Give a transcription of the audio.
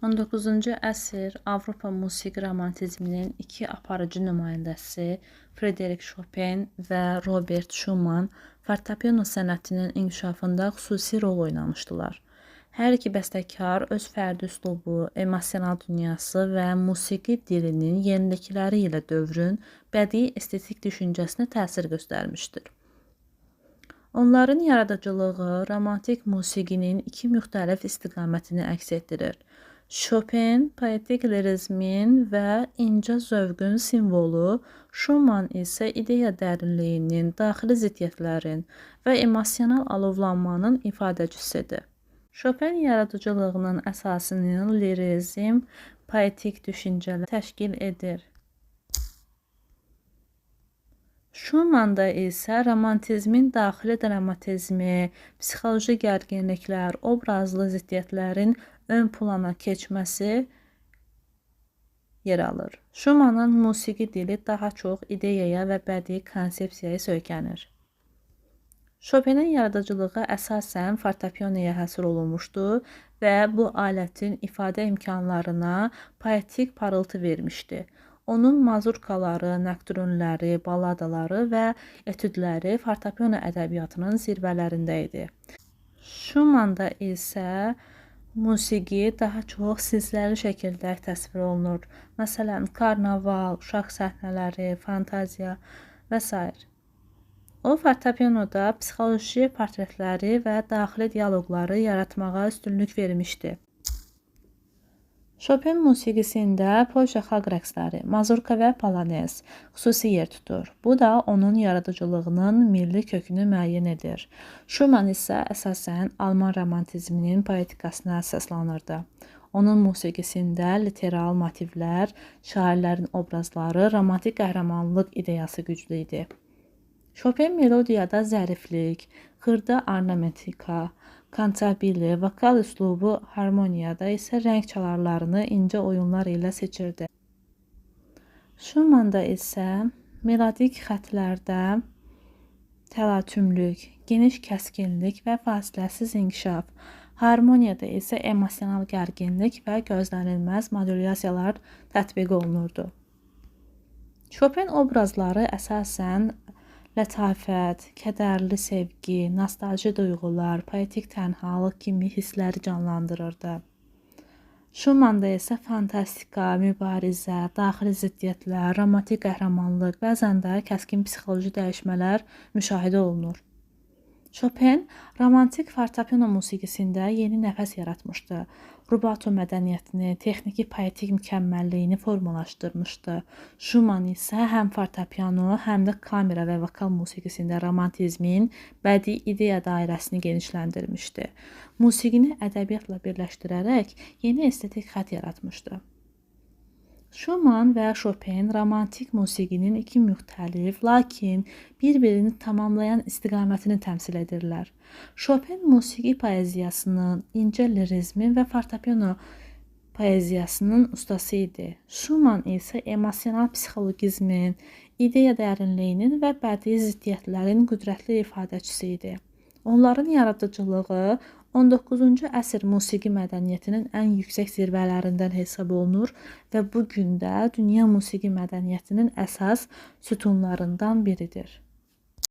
19-cu əsr Avropa musiqi romantizminin iki aparıcı nümayəndəsi Frederic Chopin və Robert Schumann fortepiano sənətinin inkişafında xüsusi rol oynamışdılar. Hər iki bəstəkar öz fərdi üslubu, emosional dünyası və musiqi dilinin yenilikləri ilə dövrün bədii estetik düşüncəsinə təsir göstərmişdir. Onların yaradıcılığı romantik musiqinin iki müxtəlif istiqamətini əks etdirir. Chopin poetik lirizmin və incə zövqün simvolu, Schumann isə ideya dərinliyinin, daxili ziddiyyətlərin və emosional alovlanmanın ifadəçisidir. Chopin yaradıcılığının əsasını lirizm, poetik düşüncələr təşkil edir. Schumannda isə romantizmin daxili dramatizmi, psixoloji gərginliklər, obrazlı ziddiyyətlərin ön plana keçməsi yer alır. Schumannın musiqi dili daha çox ideyaya və bədii konsepsiyaya söykənir. Chopinin yaradıcılığı əsasən fortepianoya həsr olunmuşdu və bu alətin ifadə imkanlarına poetik parıltı vermişdi. Onun mazurkaları, nökturnləri, balladaları və etüdləri fortepiano ədəbiyyatının zirvələrində idi. Schumannda isə musiqi daha çox silsiləli şəkildə təsvir olunur. Məsələn, karnaval, uşaq səhnələri, fantaziya və s. O, fortepianoda psixoloji portretləri və daxili dialoqları yaratmağa üstünlük vermişdi. Chopin musiqisində Polşa xalq rəqsləri, mazurka və polonez xüsusi yer tutur. Bu da onun yaradıcılığının milli kökünü müəyyən edir. Schumann isə əsasən Alman romantizminin poetikasına əsaslanırdı. Onun musiqisində literal motivlər, şairlərin obrazları, romantik qəhrəmanlıq ideyası güclü idi. Chopin melodiyada zəriflik, xırda ornamentika, kantabili, vokal üslubu, harmoniyada isə rəng çalarlarını incə oyunlar ilə seçirdi. Schumannda isə melodik xətlərdə təlatümlük, geniş kəskinlik və fasiləsiz inkişaf, harmoniyada isə emosional gərginlik və gözlənilməz modulyasiyalar tətbiq olunurdu. Chopin obrazları əsasən lətafət, kədərli sevgi, nostalji duyğular, poetik tənhalıq kimi hissləri canlandırırdı. Schumannda isə fantastika, mübarizə, daxili ziddiyyətlər, romantik qəhrəmanlıq, bəzən də kəskin psixoloji dəyişmələr müşahidə olunur. Chopin romantik fortepiano musiqisində yeni nəfəs yaratmışdı. Rubato mədəniyyətini, texniki poetik mükəmməlliyini formalaşdırmışdı. Schumann isə həm fortepiano, həm də kamera və vokal musiqisində romantizmin bədii ideya dairəsini genişləndirmişdi. Musiqini ədəbiyyatla birləşdirərək yeni estetik xətt yaratmışdı. Schumann və Chopin romantik musiqinin iki müxtəlif, lakin bir-birini tamamlayan istiqamətini təmsil edirlər. Chopin musiqi poeziyasının, incə lirizmin və fortepiano poeziyasının ustası idi. Schumann isə emosional psixologizmin, ideya dərinliyinin və bədii ziddiyyətlərin qüdrətli ifadəçisi idi. Onların yaradıcılığı 19-cu əsr musiqi mədəniyyətinin ən yüksək zirvələrindən hesab olunur və bu gün də dünya musiqi mədəniyyətinin əsas sütunlarından biridir.